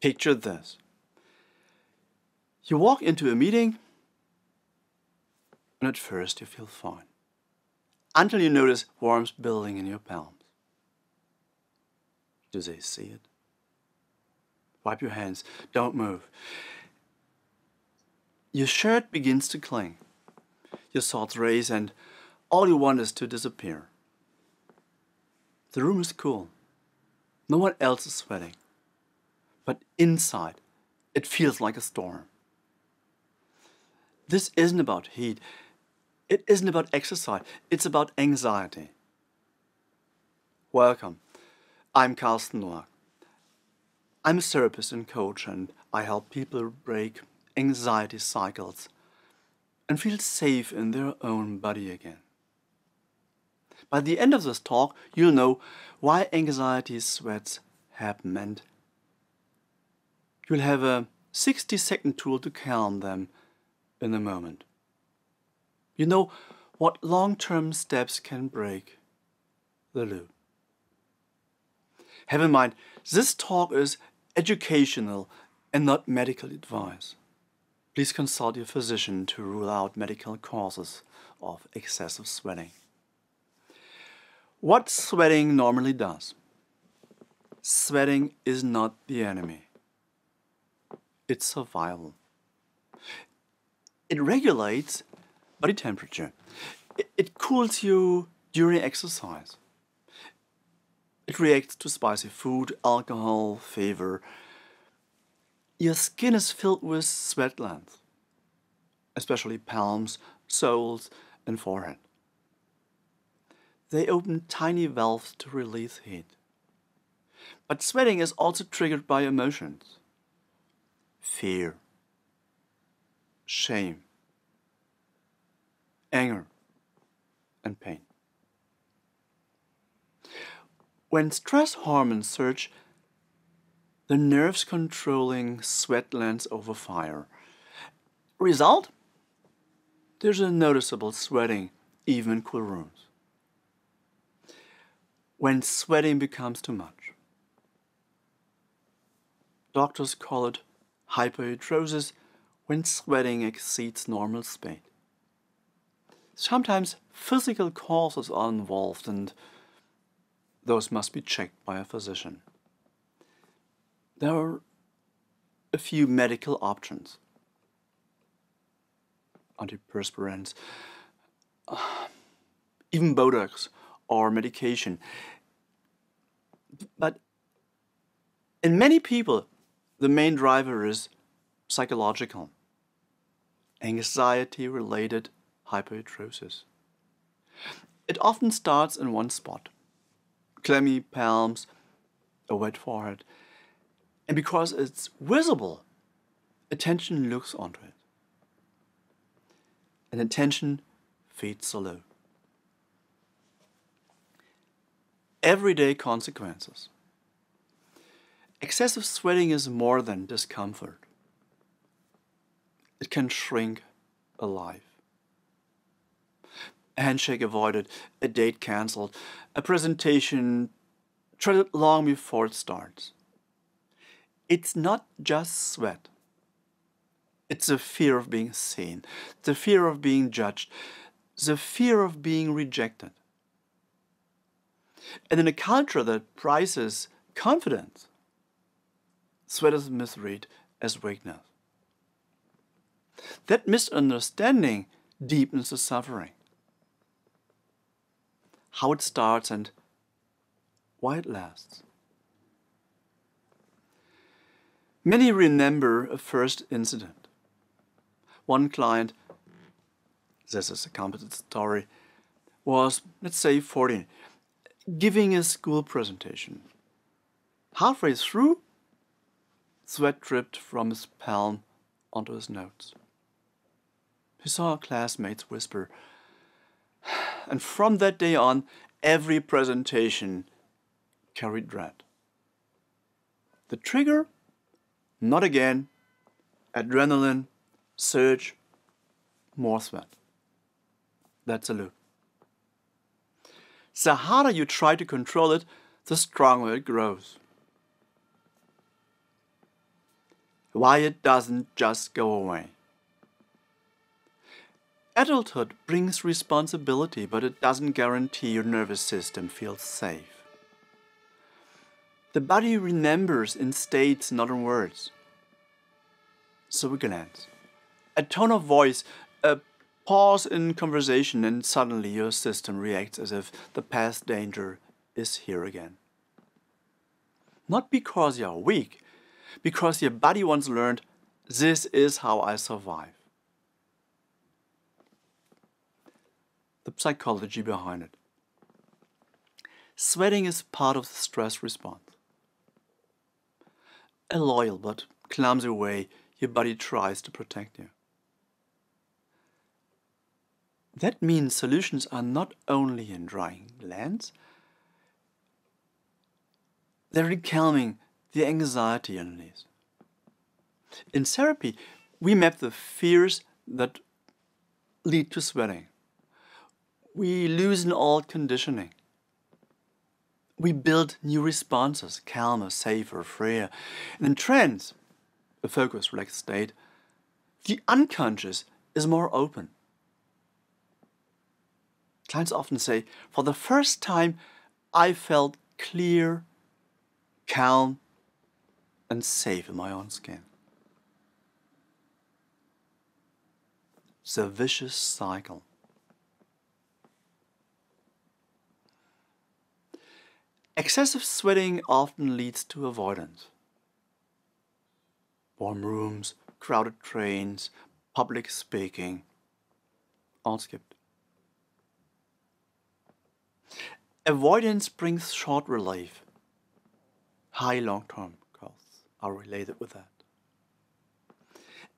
Picture this. You walk into a meeting, and at first you feel fine, until you notice warmth building in your palms. Do they see it? Wipe your hands, don't move. Your shirt begins to cling. Your thoughts race, and all you want is to disappear. The room is cool. No one else is sweating. But inside, it feels like a storm. This isn't about heat. It isn't about exercise. It's about anxiety. Welcome. I'm Karsten Noack. I'm a therapist and coach, and I help people break anxiety cycles and feel safe in their own body again. By the end of this talk, you'll know why anxiety sweats happen, and you'll have a 60-second tool to calm them in a moment. You know what long-term steps can break the loop. Have in mind, this talk is educational and not medical advice. Please consult your physician to rule out medical causes of excessive sweating. What sweating normally does? Sweating is not the enemy. It's survival. It regulates body temperature. It cools you during exercise. It reacts to spicy food, alcohol, fever. Your skin is filled with sweat glands, especially palms, soles, and forehead. They open tiny valves to release heat. But sweating is also triggered by emotions. Fear, shame, anger, and pain. When stress hormones surge, the nerves controlling sweat glands overfire. Result? There's a noticeable sweating, even in cool rooms. When sweating becomes too much. Doctors call it hyperhidrosis when sweating exceeds normal speed. Sometimes physical causes are involved, and those must be checked by a physician. There are a few medical options. Antiperspirants, even Botox or medication. But in many people, the main driver is psychological, anxiety-related hyperhidrosis. It often starts in one spot, clammy palms, a wet forehead, and because it's visible, attention looks onto it. And attention feeds the loop. Everyday consequences. Excessive sweating is more than discomfort. It can shrink a life. A handshake avoided, a date cancelled, a presentation treated long before it starts. It's not just sweat. It's the fear of being seen, the fear of being judged, the fear of being rejected. And in a culture that prizes confidence, sweat is misread as weakness. That misunderstanding deepens the suffering. How it starts and why it lasts. Many remember a first incident. One client, this is a competent story, was, let's say, 14, giving a school presentation. Halfway through, sweat dripped from his palm onto his notes. He saw classmates whisper, and from that day on, every presentation carried dread. The trigger? Not again. Adrenaline, surge, more sweat. That's a loop. The harder you try to control it, the stronger it grows. why it doesn't just go away. Adulthood brings responsibility, but it doesn't guarantee your nervous system feels safe. The body remembers in states, not in words. So a glance, a tone of voice, a pause in conversation, and suddenly your system reacts as if the past danger is here again. Not because you're weak, because your body once learned, this is how I survive. The psychology behind it. Sweating is part of the stress response. A loyal but clumsy way your body tries to protect you. That means solutions are not only in drying glands, they're in calming the anxiety underneath. In therapy, we map the fears that lead to sweating. We loosen old conditioning. We build new responses, calmer, safer, freer. And in trance, a focused, relaxed state, the unconscious is more open. Clients often say, for the first time, I felt clear, calm, and safe in my own skin. It's a vicious cycle. Excessive sweating often leads to avoidance. Warm rooms, crowded trains, public speaking, all skipped. Avoidance brings short relief. High long-term costs are related with that.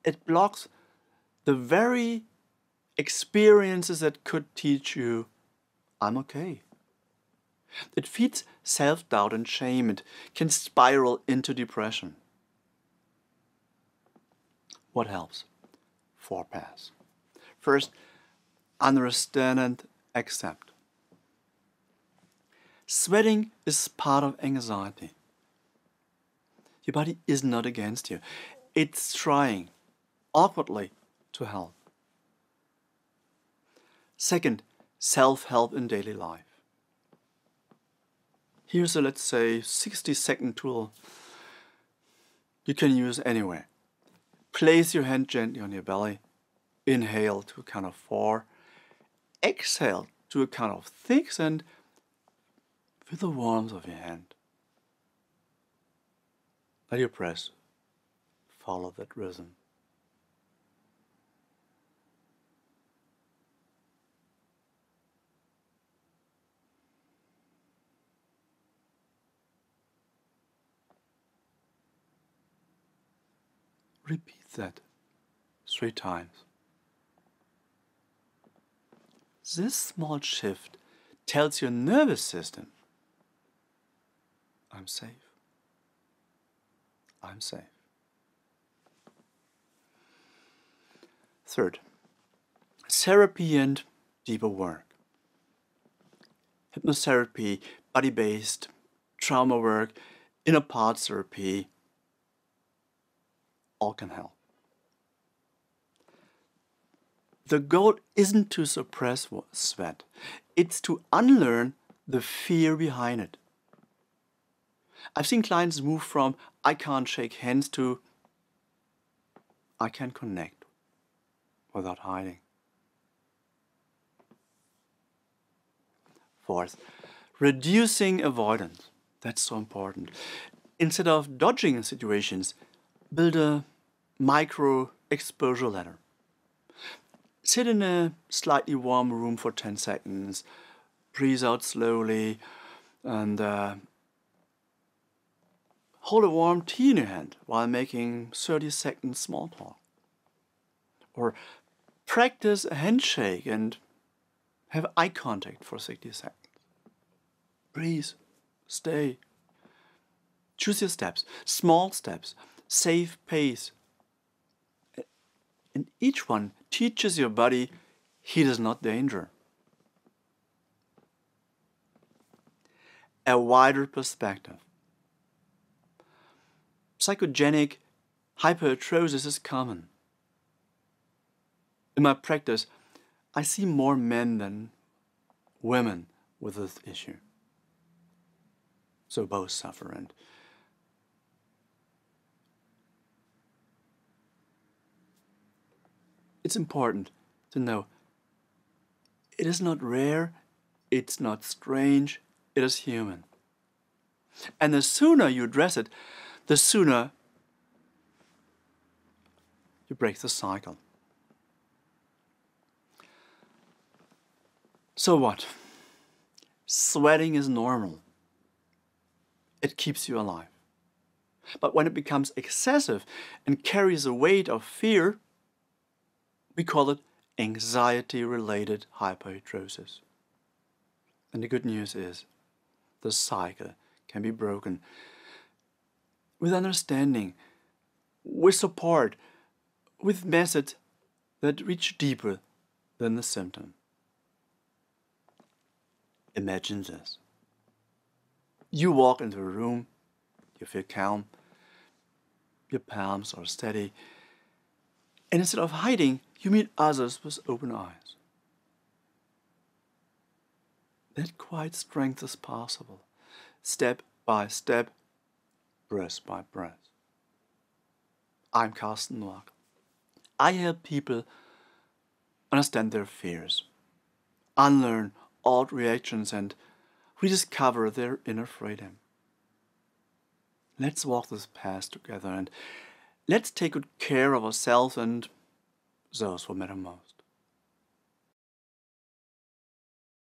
It blocks the very experiences that could teach you, I'm okay. It feeds self-doubt and shame. It can spiral into depression. What helps? 4 paths. First, understand and accept. Sweating is part of anxiety. Your body is not against you. It's trying, awkwardly, to help. Second, self-help in daily life. Here's a, let's say, 60-second tool you can use anywhere. Place your hand gently on your belly. Inhale to a count of 4. Exhale to a count of 6, and feel the warmth of your hand. Let your breath follow that rhythm. Repeat that 3 times. This small shift tells your nervous system, I'm safe. I'm safe. Third, therapy and deeper work. Hypnotherapy, body-based, trauma work, inner parts therapy, all can help. The goal isn't to suppress sweat. It's to unlearn the fear behind it. I've seen clients move from I can't shake hands to I can connect without hiding. Fourth, reducing avoidance. That's so important. Instead of dodging situations, build a micro exposure ladder. Sit in a slightly warm room for 10 seconds, breathe out slowly, and hold a warm tea in your hand while making 30-second small talk. Or practice a handshake and have eye contact for 60 seconds. Breathe, stay. Choose your steps, small steps, safe pace. And each one teaches your body heat is not danger. A wider perspective. Psychogenic Hyperhidrosis is common. In my practice, I see more men than women with this issue. So both suffer, and it's important to know it is not rare, it's not strange, it is human. And the sooner you address it, the sooner you break the cycle. So what? Sweating is normal. It keeps you alive. But when it becomes excessive and carries a weight of fear, we call it anxiety-related hyperhidrosis. And the good news is, the cycle can be broken with understanding, with support, with methods that reach deeper than the symptom. Imagine this. You walk into a room, you feel calm, your palms are steady, and instead of hiding, you meet others with open eyes. That quiet strength is possible, step by step, breath by breath. I'm Karsten Noack. I help people understand their fears, unlearn old reactions, and rediscover their inner freedom. Let's walk this path together, and let's take good care of ourselves and those who matter most.